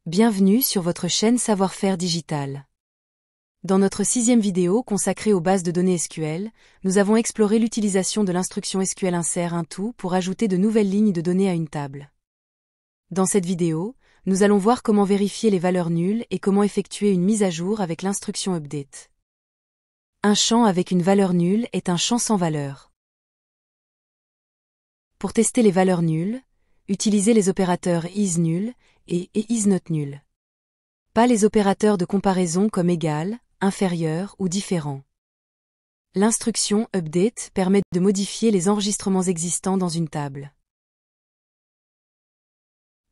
Bienvenue sur votre chaîne Savoir-faire digital. Dans notre 6e vidéo consacrée aux bases de données SQL, nous avons exploré l'utilisation de l'instruction SQL insert un tout pour ajouter de nouvelles lignes de données à une table. Dans cette vidéo, nous allons voir comment vérifier les valeurs nulles et comment effectuer une mise à jour avec l'instruction update. Un champ avec une valeur nulle est un champ sans valeur. Pour tester les valeurs nulles, utilisez les opérateurs isNull et isNotNull. Pas les opérateurs de comparaison comme égal, inférieur ou différent. L'instruction update permet de modifier les enregistrements existants dans une table.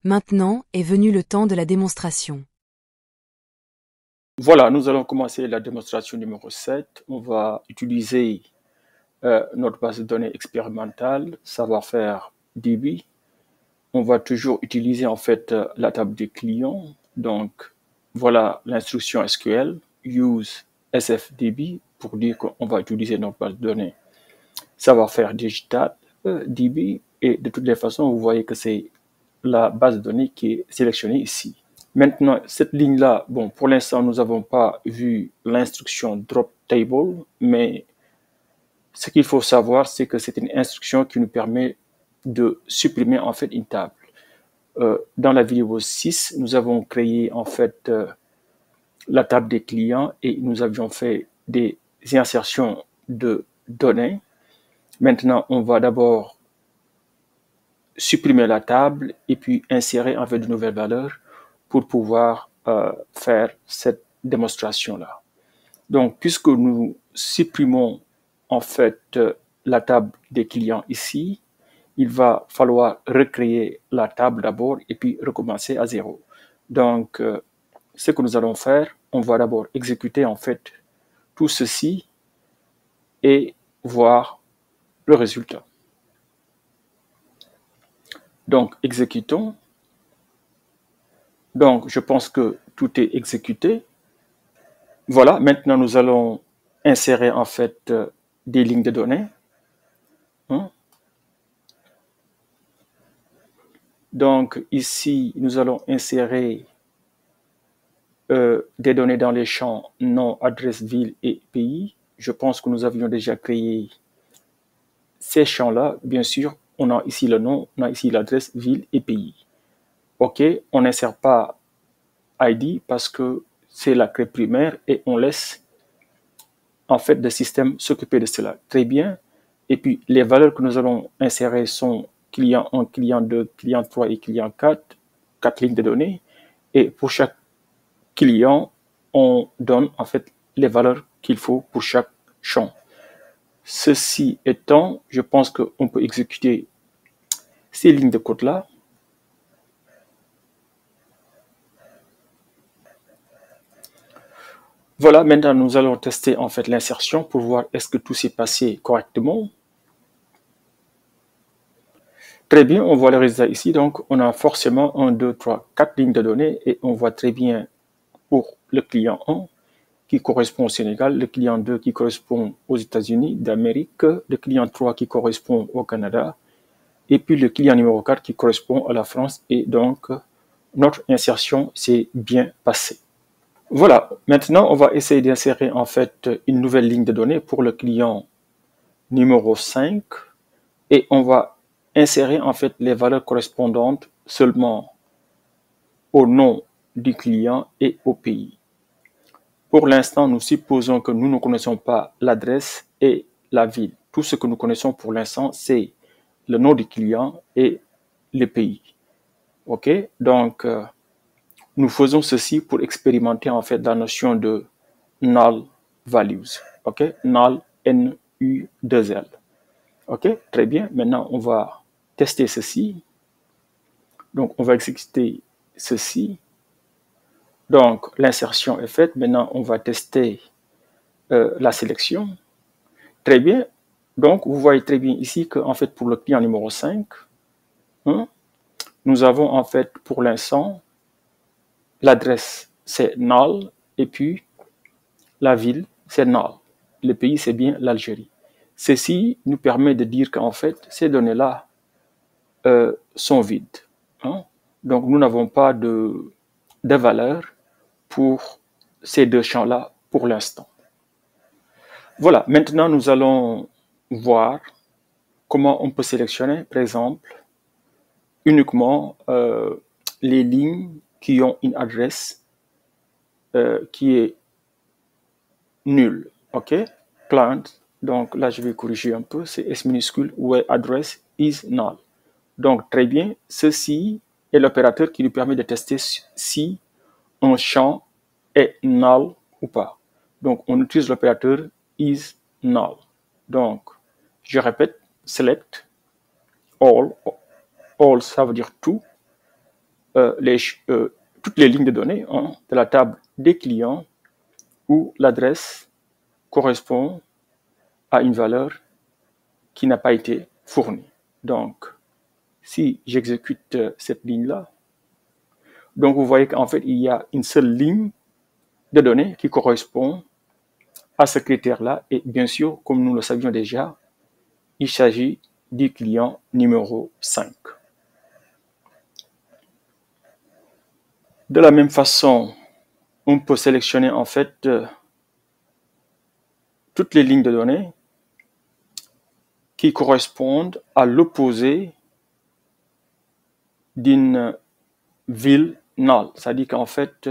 Maintenant est venu le temps de la démonstration. Voilà, nous allons commencer la démonstration numéro 7. On va utiliser notre base de données expérimentale, savoir-faire DB. On va toujours utiliser en fait la table des clients. Donc, voilà l'instruction SQL, use sfdb, pour dire qu'on va utiliser notre base de données savoir-faire digital DB. Et de toutes les façons, vous voyez que c'est la base de données qui est sélectionnée ici. Maintenant, cette ligne-là, bon, pour l'instant, nous n'avons pas vu l'instruction drop table, mais ce qu'il faut savoir, c'est que c'est une instruction qui nous permet de supprimer en fait une table. Dans la vidéo 6, nous avons créé en fait la table des clients et nous avions fait des insertions de données. Maintenant, on va d'abord supprimer la table et puis insérer en fait de nouvelles valeurs pour pouvoir faire cette démonstration-là. Donc, puisque nous supprimons en fait la table des clients ici, il va falloir recréer la table d'abord et puis recommencer à zéro. Donc, ce que nous allons faire, on va d'abord exécuter en fait tout ceci et voir le résultat. Donc, exécutons. Donc, je pense que tout est exécuté. Voilà, maintenant nous allons insérer en fait des lignes de données. Donc, ici, nous allons insérer des données dans les champs nom, adresse, ville et pays. Je pense que nous avions déjà créé ces champs-là. Bien sûr, on a ici le nom, on a ici l'adresse, ville et pays. OK, on n'insère pas ID parce que c'est la clé primaire et on laisse en fait le système s'occuper de cela. Très bien. Et puis, les valeurs que nous allons insérer sont client 1, client 2, client 3 et client 4, 4 lignes de données. Et pour chaque client, on donne en fait les valeurs qu'il faut pour chaque champ. Ceci étant, je pense qu'on peut exécuter ces lignes de code-là. Voilà, maintenant nous allons tester en fait l'insertion pour voir est-ce que tout s'est passé correctement. Très bien, on voit le résultat ici. Donc, on a forcément 1, 2, 3, 4 lignes de données et on voit très bien pour le client 1 qui correspond au Sénégal, le client 2 qui correspond aux États-Unis d'Amérique, le client 3 qui correspond au Canada et puis le client numéro 4 qui correspond à la France. Et donc, notre insertion s'est bien passée. Voilà, maintenant, on va essayer d'insérer en fait une nouvelle ligne de données pour le client numéro 5 et on va insérer en fait les valeurs correspondantes seulement au nom du client et au pays. Pour l'instant, nous supposons que nous ne connaissons pas l'adresse et la ville. Tout ce que nous connaissons pour l'instant, c'est le nom du client et le pays. OK? Donc, nous faisons ceci pour expérimenter en fait la notion de null values. OK? Null, N-U-2-L. OK? Très bien. Maintenant, on va tester ceci. Donc, on va exécuter ceci. Donc, l'insertion est faite. Maintenant, on va tester la sélection. Très bien. Donc, vous voyez très bien ici que, en fait, pour le client numéro 5, nous avons, en fait, pour l'instant, l'adresse, c'est null, et puis la ville, c'est null. Le pays, c'est bien l'Algérie. Ceci nous permet de dire qu'en fait, ces données-là sont vides. Donc, nous n'avons pas de de valeurs pour ces deux champs-là pour l'instant. Voilà, maintenant nous allons voir comment on peut sélectionner, par exemple, uniquement les lignes qui ont une adresse qui est nulle. OK? Client, donc là je vais corriger un peu, c'est S minuscule, where address is null. Donc très bien, ceci est l'opérateur qui nous permet de tester si un champ est null ou pas. Donc on utilise l'opérateur is null. Donc je répète, select all, all ça veut dire tout, toutes les lignes de données de la table des clients où l'adresse correspond à une valeur qui n'a pas été fournie. Donc, si j'exécute cette ligne-là, donc vous voyez qu'en fait, il y a une seule ligne de données qui correspond à ce critère-là. Et bien sûr, comme nous le savions déjà, il s'agit du client numéro 5. De la même façon, on peut sélectionner en fait toutes les lignes de données qui correspondent à l'opposé d'une ville null. C'est-à-dire qu'en fait,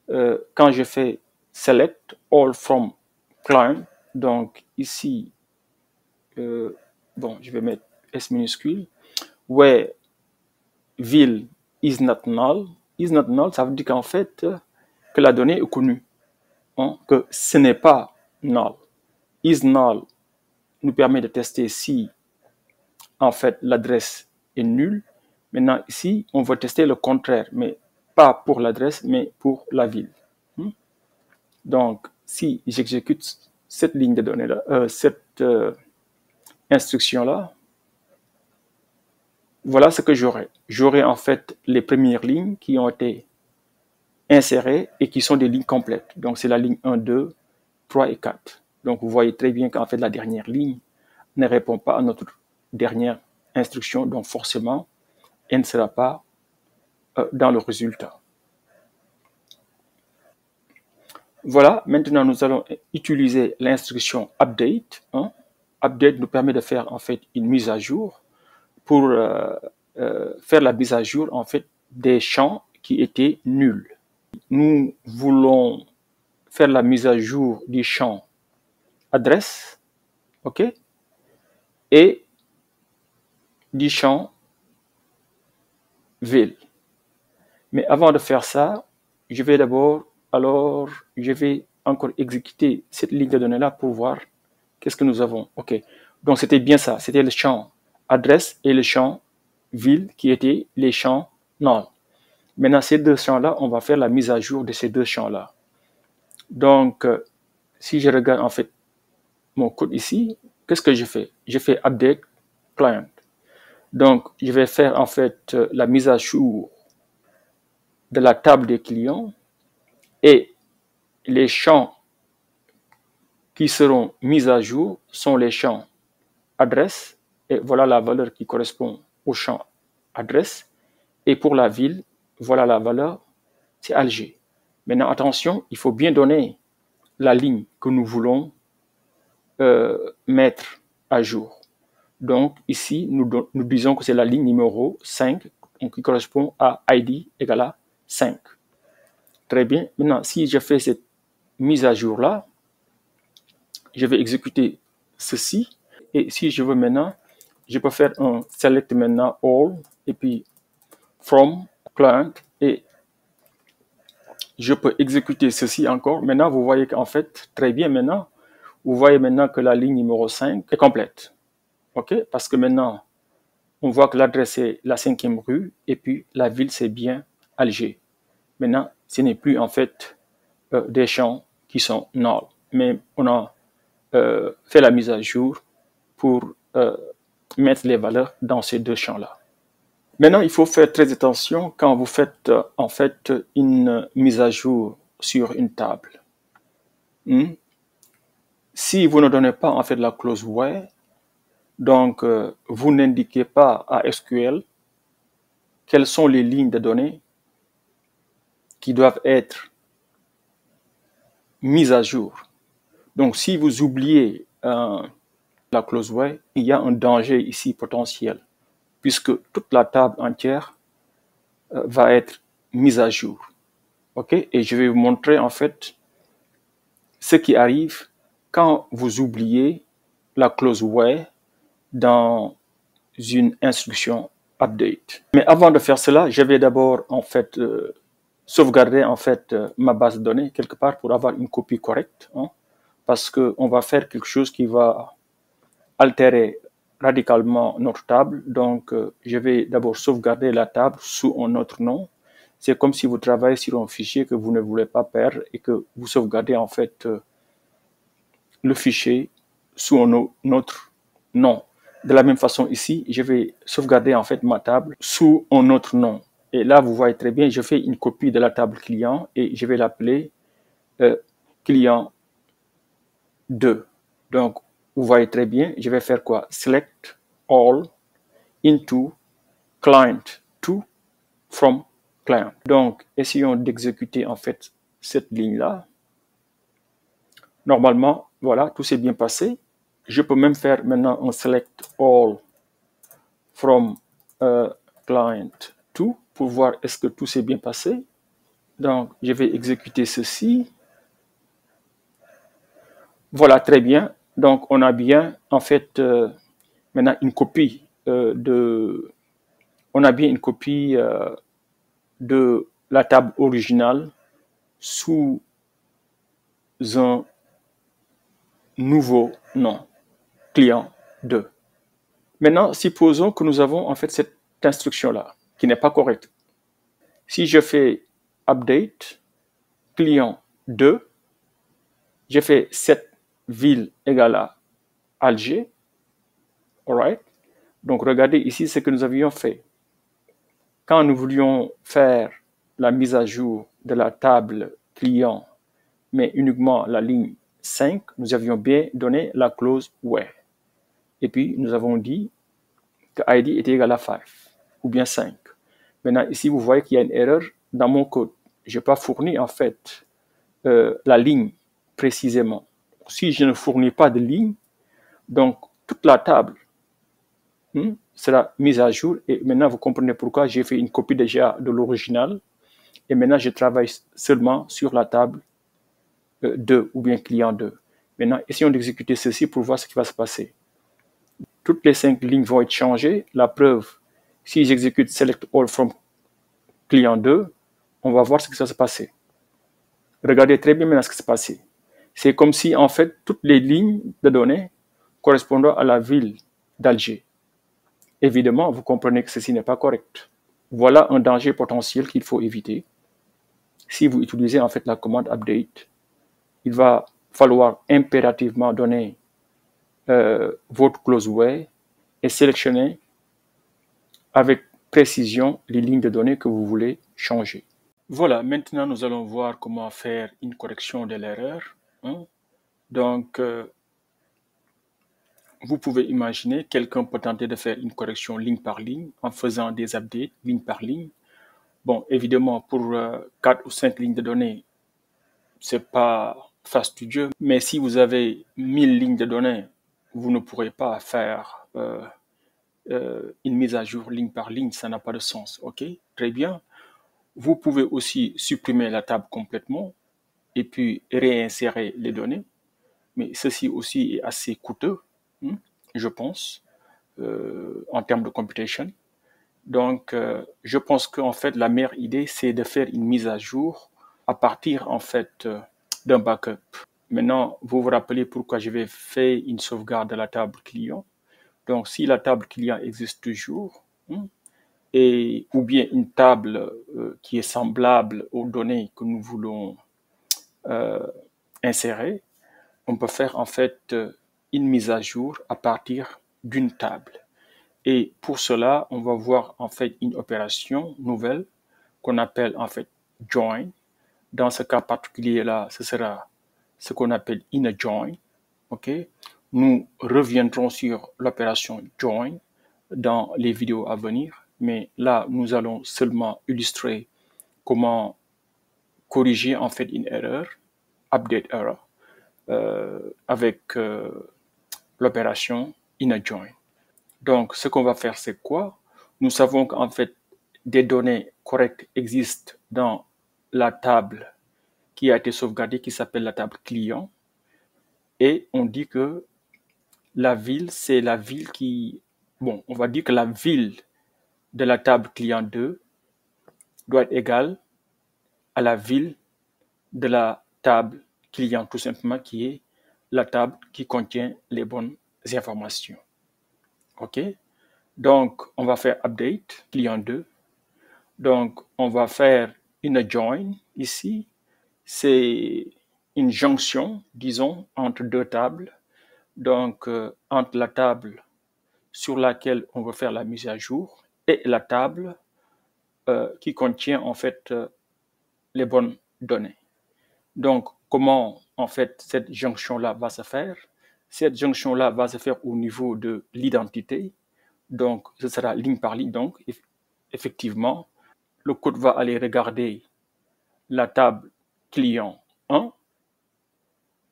quand je fais select all from client, donc ici, bon, je vais mettre S minuscule, where ville is not null, ça veut dire qu'en fait, que la donnée est connue, que ce n'est pas null. Is null nous permet de tester si, en fait, l'adresse est nulle. Maintenant, ici, on va tester le contraire, mais pas pour l'adresse, mais pour la ville. Donc, si j'exécute cette ligne de données-là, cette instruction-là, voilà ce que j'aurai. J'aurai en fait les premières lignes qui ont été insérées et qui sont des lignes complètes. Donc, c'est la ligne 1, 2, 3 et 4. Donc, vous voyez très bien qu'en fait, la dernière ligne ne répond pas à notre dernière instruction. Donc, forcément, elle ne sera pas dans le résultat. Voilà, maintenant nous allons utiliser l'instruction update. Update nous permet de faire en fait une mise à jour pour faire la mise à jour en fait des champs qui étaient nuls. Nous voulons faire la mise à jour du champ adresse, ok, et du champ ville. Mais avant de faire ça, je vais d'abord, je vais encore exécuter cette ligne de données-là pour voir qu'est-ce que nous avons. Ok, donc c'était bien ça, c'était le champ adresse et le champ ville qui étaient les champs null. Maintenant, ces deux champs-là, on va faire la mise à jour de ces deux champs-là. Donc, si je regarde en fait mon code ici, qu'est-ce que je fais? Je fais update client. Donc, je vais faire en fait la mise à jour de la table des clients et les champs qui seront mis à jour sont les champs adresse et voilà la valeur qui correspond au champ adresse et pour la ville, voilà la valeur, c'est Alger. Maintenant, attention, il faut bien donner la ligne que nous voulons mettre à jour. Donc, ici, nous disons que c'est la ligne numéro 5 qui correspond à ID égale à 5. Très bien. Maintenant, si je fais cette mise à jour-là, je vais exécuter ceci. Et si je veux maintenant, je peux faire un select maintenant all et puis from client et je peux exécuter ceci encore. Maintenant, vous voyez qu'en fait, très bien maintenant, vous voyez maintenant que la ligne numéro 5 est complète. OK? Parce que maintenant, on voit que l'adresse est la 5e rue et puis la ville, c'est bien Alger. Maintenant, ce n'est plus en fait des champs qui sont nuls. Mais on a fait la mise à jour pour mettre les valeurs dans ces deux champs-là. Maintenant, il faut faire très attention quand vous faites en fait une mise à jour sur une table. Si vous ne donnez pas en fait la clause where, donc vous n'indiquez pas à SQL quelles sont les lignes de données qui doivent être mises à jour. Donc, si vous oubliez la clause where, il y a un danger ici potentiel, puisque toute la table entière va être mise à jour. OK? Et je vais vous montrer en fait ce qui arrive quand vous oubliez la clause where dans une instruction update. Mais avant de faire cela, je vais d'abord en fait sauvegarder en fait ma base de données quelque part pour avoir une copie correcte, hein, parce que on va faire quelque chose qui va altérer radicalement notre table. Donc, je vais d'abord sauvegarder la table sous un autre nom. C'est comme si vous travaillez sur un fichier que vous ne voulez pas perdre et que vous sauvegardez en fait le fichier sous un autre nom. De la même façon ici, je vais sauvegarder en fait ma table sous un autre nom. Et là, vous voyez très bien, je fais une copie de la table client et je vais l'appeler client 2. Donc, vous voyez très bien, je vais faire quoi? Select all into client 2 from client. Donc, essayons d'exécuter en fait cette ligne-là. Normalement, voilà, tout s'est bien passé. Je peux même faire maintenant un select all from client 2 pour voir est-ce que tout s'est bien passé. Donc, je vais exécuter ceci. Voilà, très bien. Donc, on a bien, en fait, maintenant une copie de la table originale sous un nouveau nom, client 2. Maintenant, supposons que nous avons en fait cette instruction-là, qui n'est pas correcte. Si je fais update, client 2, je fais cette ville égale à Alger. Alright? Donc, regardez ici ce que nous avions fait. Quand nous voulions faire la mise à jour de la table client, mais uniquement la ligne 5, nous avions bien donné la clause where. Et puis, nous avons dit que ID était égal à 5 ou bien 5. Maintenant, ici, vous voyez qu'il y a une erreur dans mon code. Je n'ai pas fourni, en fait, la ligne précisément. Si je ne fournis pas de ligne, donc toute la table sera mise à jour. Et maintenant, vous comprenez pourquoi j'ai fait une copie déjà de l'original. Et maintenant, je travaille seulement sur la table 2 ou bien client 2. Maintenant, essayons d'exécuter ceci pour voir ce qui va se passer. Toutes les 5 lignes vont être changées. La preuve, si j'exécute select all from client 2, on va voir ce qui va se passer. Regardez très bien maintenant ce qui s'est passé. C'est comme si, en fait, toutes les lignes de données correspondent à la ville d'Alger. Évidemment, vous comprenez que ceci n'est pas correct. Voilà un danger potentiel qu'il faut éviter. Si vous utilisez en fait la commande update, il va falloir impérativement donner votre clause where et sélectionner avec précision les lignes de données que vous voulez changer. Voilà, maintenant nous allons voir comment faire une correction de l'erreur. Donc, vous pouvez imaginer quelqu'un peut tenter de faire une correction ligne par ligne en faisant des updates ligne par ligne. Bon, évidemment, pour 4 ou 5 lignes de données, c'est pas fastidieux, mais si vous avez 1000 lignes de données, vous ne pourrez pas faire une mise à jour ligne par ligne, ça n'a pas de sens, ok? Très bien. Vous pouvez aussi supprimer la table complètement et puis réinsérer les données, mais ceci aussi est assez coûteux, je pense, en termes de computation. Donc, je pense qu'en fait, la meilleure idée, c'est de faire une mise à jour à partir, en fait, d'un backup. Maintenant, vous vous rappelez pourquoi j'avais fait une sauvegarde de la table client. Donc, si la table client existe toujours, et, ou bien une table qui est semblable aux données que nous voulons insérer, on peut faire en fait une mise à jour à partir d'une table. Et pour cela, on va voir en fait une opération nouvelle qu'on appelle en fait join. Dans ce cas particulier-là, ce sera ce qu'on appelle inner join. Okay? Nous reviendrons sur l'opération join dans les vidéos à venir, mais là, nous allons seulement illustrer comment corriger en fait une erreur, update error, avec l'opération inner join. Donc, ce qu'on va faire, c'est quoi? Nous savons qu'en fait, des données correctes existent dans la table qui a été sauvegardée, qui s'appelle la table client. Et on dit que la ville, c'est la ville qui... Bon, on va dire que la ville de la table client 2 doit être égale à la ville de la table client, tout simplement, qui est la table qui contient les bonnes informations. OK? Donc, on va faire update client 2. Donc, on va faire une join ici. C'est une jonction, disons, entre deux tables. Donc, entre la table sur laquelle on veut faire la mise à jour et la table qui contient en fait les bonnes données. Donc, comment en fait cette jonction-là va se faire? Cette jonction-là va se faire au niveau de l'identité. Donc, ce sera ligne par ligne. Donc, effectivement, le code va aller regarder la table client 1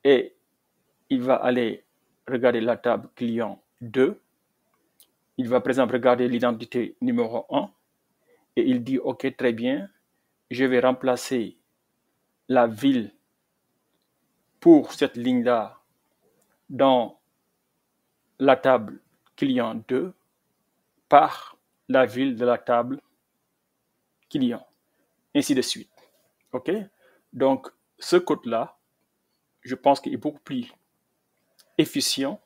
et il va aller regarder la table client 2. Il va par exemple regarder l'identité numéro 1 et il dit OK, très bien, je vais remplacer la ville pour cette ligne-là dans la table client 2 par la ville de la table client, ainsi de suite. OK? Donc, ce code-là, je pense qu'il est beaucoup plus efficient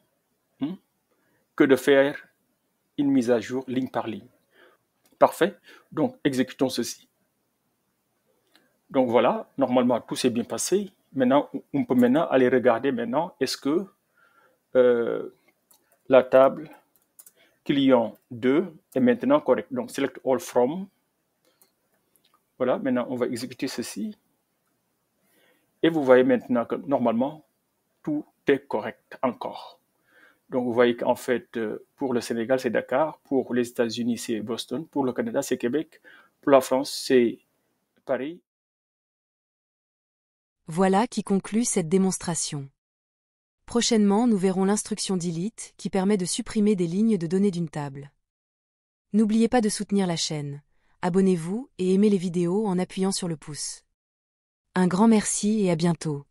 que de faire une mise à jour ligne par ligne. Parfait. Donc, exécutons ceci. Donc voilà, normalement, tout s'est bien passé. Maintenant, on peut maintenant aller regarder maintenant, est-ce que la table client 2 est maintenant correcte. Donc, select all from. Voilà, maintenant, on va exécuter ceci. Et vous voyez maintenant que normalement, tout est correct encore. Donc, vous voyez qu'en fait, pour le Sénégal, c'est Dakar. Pour les États-Unis, c'est Boston. Pour le Canada, c'est Québec. Pour la France, c'est Paris. Voilà qui conclut cette démonstration. Prochainement, nous verrons l'instruction delete qui permet de supprimer des lignes de données d'une table. N'oubliez pas de soutenir la chaîne. Abonnez-vous et aimez les vidéos en appuyant sur le pouce. Un grand merci et à bientôt.